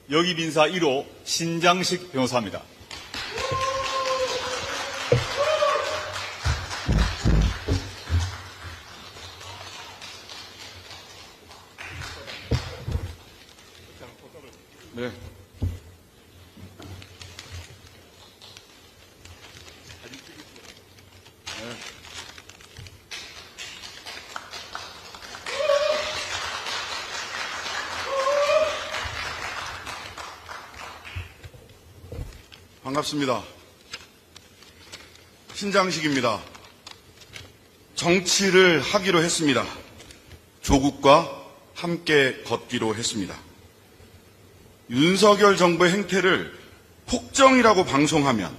여기민사 1호 신장식 변호사입니다. 네. 반갑습니다. 신장식입니다. 정치를 하기로 했습니다. 조국과 함께 걷기로 했습니다. 윤석열 정부의 행태를 폭정이라고 방송하면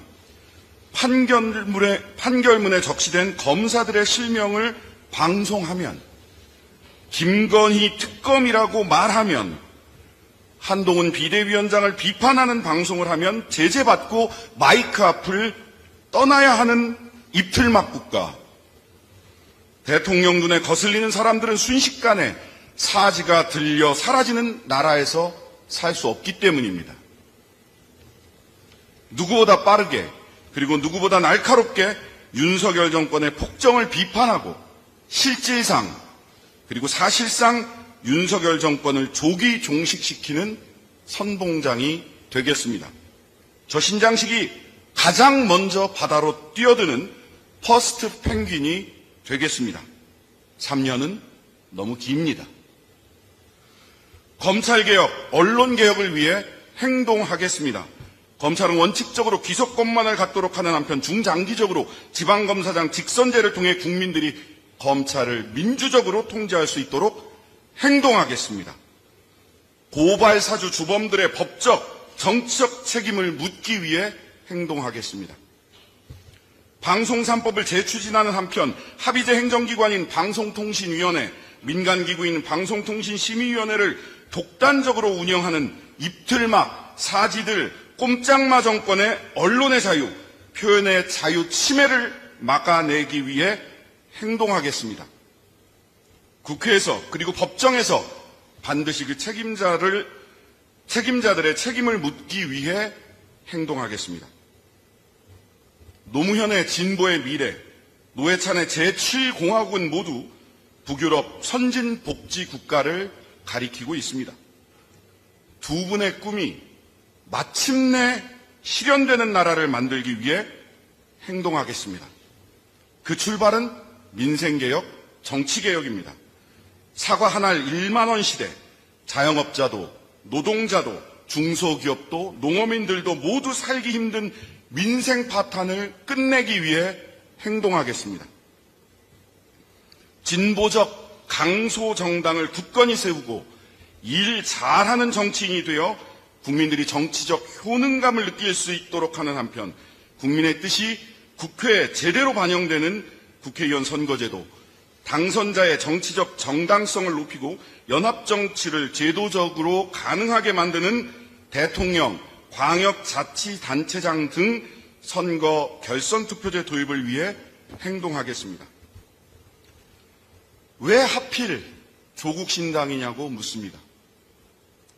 판결문에 적시된 검사들의 실명을 방송하면 김건희 특검이라고 말하면 한동훈 비대위원장을 비판하는 방송을 하면 제재받고 마이크 앞을 떠나야 하는 입틀막 국가. 대통령 눈에 거슬리는 사람들은 순식간에 사지가 들려 사라지는 나라에서 살 수 없기 때문입니다. 누구보다 빠르게 그리고 누구보다 날카롭게 윤석열 정권의 폭정을 비판하고 실질상 그리고 사실상 윤석열 정권을 조기 종식시키는 선봉장이 되겠습니다. 저 신장식이 가장 먼저 바다로 뛰어드는 퍼스트 펭귄이 되겠습니다. 3년은 너무 깁니다. 검찰개혁, 언론개혁을 위해 행동하겠습니다. 검찰은 원칙적으로 기소권만을 갖도록 하는 한편 중장기적으로 지방검사장 직선제를 통해 국민들이 검찰을 민주적으로 통제할 수 있도록 행동하겠습니다. 고발사주 주범들의 법적, 정치적 책임을 묻기 위해 행동하겠습니다. 방송 3법을 재추진하는 한편 합의제 행정기관인 방송통신위원회, 민간기구인 방송통신심의위원회를 독단적으로 운영하는 입틀막, 사지들, 꼼짝마 정권의 언론의 자유, 표현의 자유 침해를 막아내기 위해 행동하겠습니다. 국회에서 그리고 법정에서 반드시 그 책임자들의 책임을 묻기 위해 행동하겠습니다. 노무현의 진보의 미래, 노회찬의 제7공화국은 모두 북유럽 선진복지 국가를 가리키고 있습니다. 두 분의 꿈이 마침내 실현되는 나라를 만들기 위해 행동하겠습니다. 그 출발은 민생개혁, 정치개혁입니다. 사과 한 알 1만 원 시대, 자영업자도, 노동자도, 중소기업도, 농어민들도 모두 살기 힘든 민생 파탄을 끝내기 위해 행동하겠습니다. 진보적 강소 정당을 굳건히 세우고 일 잘하는 정치인이 되어 국민들이 정치적 효능감을 느낄 수 있도록 하는 한편 국민의 뜻이 국회에 제대로 반영되는 국회의원 선거제도, 당선자의 정치적 정당성을 높이고 연합정치를 제도적으로 가능하게 만드는 대통령, 광역자치단체장 등 선거 결선투표제 도입을 위해 행동하겠습니다. 왜 하필 조국신당이냐고 묻습니다.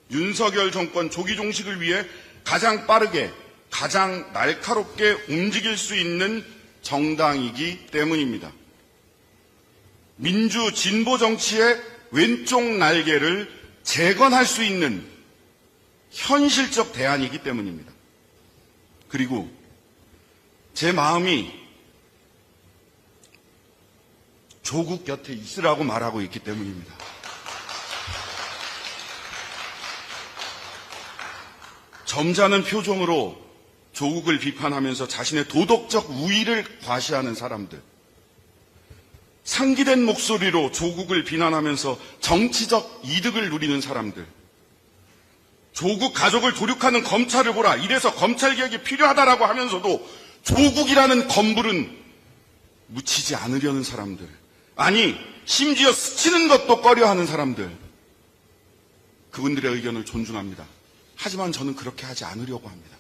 윤석열 정권 조기 종식을 위해 가장 빠르게, 가장 날카롭게 움직일 수 있는 정당이기 때문입니다. 민주 진보 정치의 왼쪽 날개를 재건할 수 있는 현실적 대안이기 때문입니다. 그리고 제 마음이 조국 곁에 있으라고 말하고 있기 때문입니다. 점잖은 표정으로 조국을 비판하면서 자신의 도덕적 우위를 과시하는 사람들, 상기된 목소리로 조국을 비난하면서 정치적 이득을 누리는 사람들, 조국 가족을 도륙하는 검찰을 보라, 이래서 검찰개혁이 필요하다라고 하면서도 조국이라는 검불은 묻히지 않으려는 사람들, 아니 심지어 스치는 것도 꺼려하는 사람들, 그분들의 의견을 존중합니다. 하지만 저는 그렇게 하지 않으려고 합니다.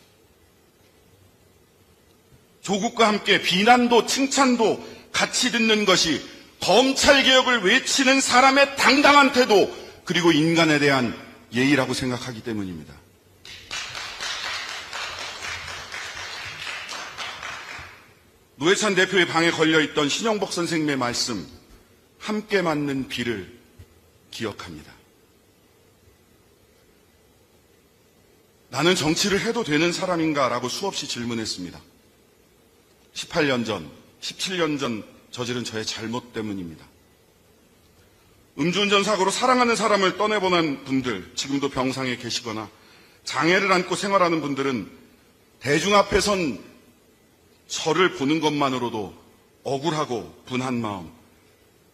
조국과 함께 비난도 칭찬도 같이 듣는 것이 검찰개혁을 외치는 사람의 당당한 태도, 그리고 인간에 대한 예의라고 생각하기 때문입니다. 노회찬 대표의 방에 걸려있던 신영복 선생님의 말씀, 함께 맞는 비를 기억합니다. 나는 정치를 해도 되는 사람인가? 라고 수없이 질문했습니다. 18년 전, 17년 전 저지른 저의 잘못 때문입니다. 음주운전 사고로 사랑하는 사람을 떠내보낸 분들, 지금도 병상에 계시거나 장애를 안고 생활하는 분들은 대중 앞에 선 저를 보는 것만으로도 억울하고 분한 마음,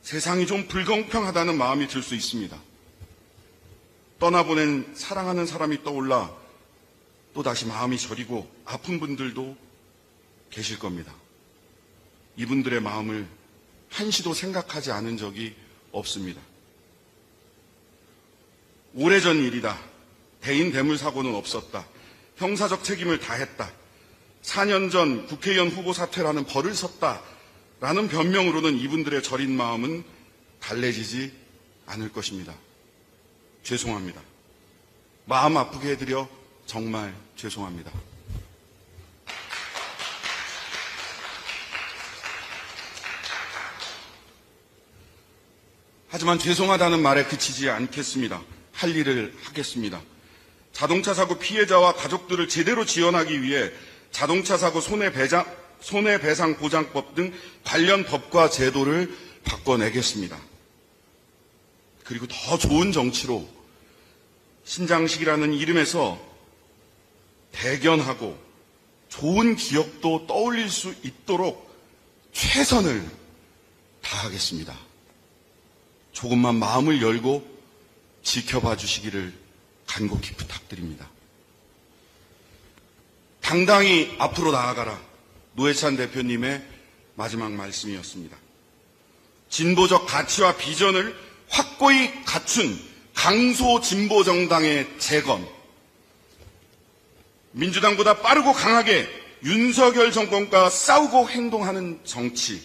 세상이 좀 불공평하다는 마음이 들 수 있습니다. 떠나보낸 사랑하는 사람이 떠올라 또다시 마음이 저리고 아픈 분들도 계실 겁니다. 이분들의 마음을 한시도 생각하지 않은 적이 없습니다. 오래전 일이다. 대인 대물 사고는 없었다. 형사적 책임을 다했다. 4년 전 국회의원 후보 사퇴라는 벌을 섰다. 라는 변명으로는 이분들의 저린 마음은 달래지지 않을 것입니다. 죄송합니다. 마음 아프게 해드려 정말 죄송합니다. 하지만 죄송하다는 말에 그치지 않겠습니다. 할 일을 하겠습니다. 자동차 사고 피해자와 가족들을 제대로 지원하기 위해 자동차 사고 손해배상보장법 등 관련 법과 제도를 바꿔내겠습니다. 그리고 더 좋은 정치로 신장식이라는 이름에서 대견하고 좋은 기억도 떠올릴 수 있도록 최선을 다하겠습니다. 조금만 마음을 열고 지켜봐 주시기를 간곡히 부탁드립니다. 당당히 앞으로 나아가라. 노회찬 대표님의 마지막 말씀이었습니다. 진보적 가치와 비전을 확고히 갖춘 강소 진보 정당의 재건, 민주당보다 빠르고 강하게 윤석열 정권과 싸우고 행동하는 정치,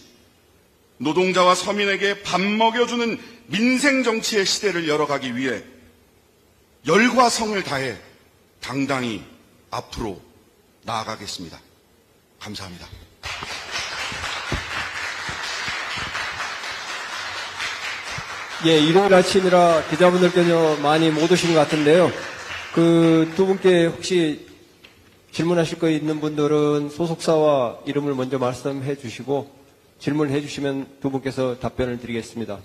노동자와 서민에게 밥 먹여주는 민생 정치의 시대를 열어가기 위해 열과 성을 다해 당당히 앞으로 나아가겠습니다. 감사합니다. 예, 일요일 아침이라 기자분들께서 많이 못 오신 것 같은데요. 그 두 분께 혹시 질문하실 거 있는 분들은 소속사와 이름을 먼저 말씀해 주시고 질문을 해 주시면 두 분께서 답변을 드리겠습니다.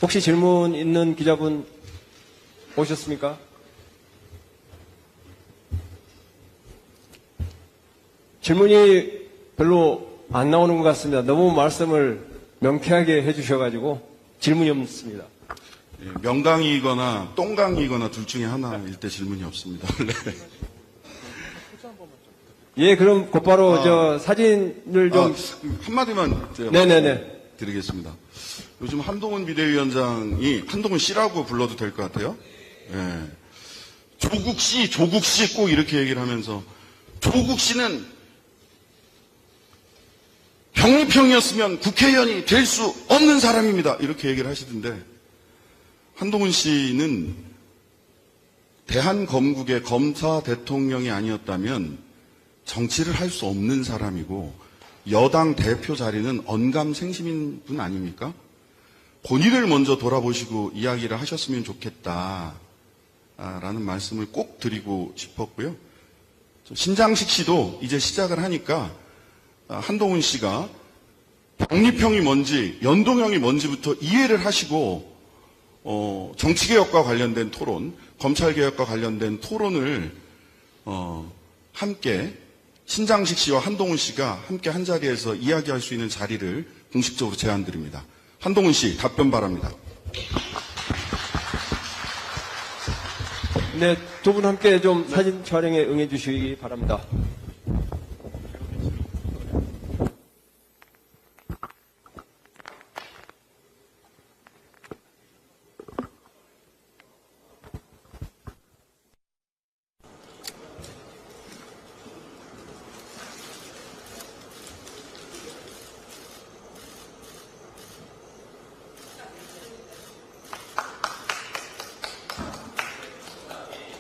혹시 질문 있는 기자분 오셨습니까? 질문이 별로 안 나오는 것 같습니다. 너무 말씀을 명쾌하게 해 주셔가지고 질문이 없습니다. 명강이거나 똥강이거나 둘 중에 하나일 때 질문이 없습니다. 네. 예, 그럼 곧바로 저 사진을 좀 한마디만 네네네 드리겠습니다. 요즘 한동훈 비대위원장이 한동훈 씨라고 불러도 될 것 같아요. 예. 조국 씨 꼭 이렇게 얘기를 하면서 조국 씨는 병립형이었으면 국회의원이 될 수 없는 사람입니다. 이렇게 얘기를 하시던데 한동훈 씨는 대한검국의 검사 대통령이 아니었다면 정치를 할 수 없는 사람이고 여당 대표 자리는 언감생심인 분 아닙니까? 본인을 먼저 돌아보시고 이야기를 하셨으면 좋겠다 라는 말씀을 꼭 드리고 싶었고요. 신장식 씨도 이제 시작을 하니까 한동훈 씨가 병립형이 뭔지 연동형이 뭔지부터 이해를 하시고 정치개혁과 관련된 토론, 검찰개혁과 관련된 토론을 함께 신장식 씨와 한동훈 씨가 함께 한 자리에서 이야기할 수 있는 자리를 공식적으로 제안드립니다. 한동훈 씨 답변 바랍니다. 네, 두 분 함께 좀 사진 촬영에 응해 주시기 바랍니다.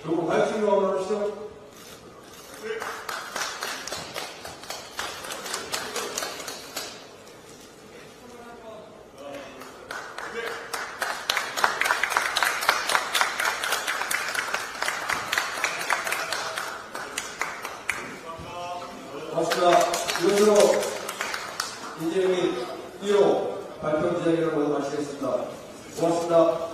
그리고 발표가 오시죠. 이상으로 인재영이 1호 발표 기자회견을 모두 마치겠습니다. 고맙습니다.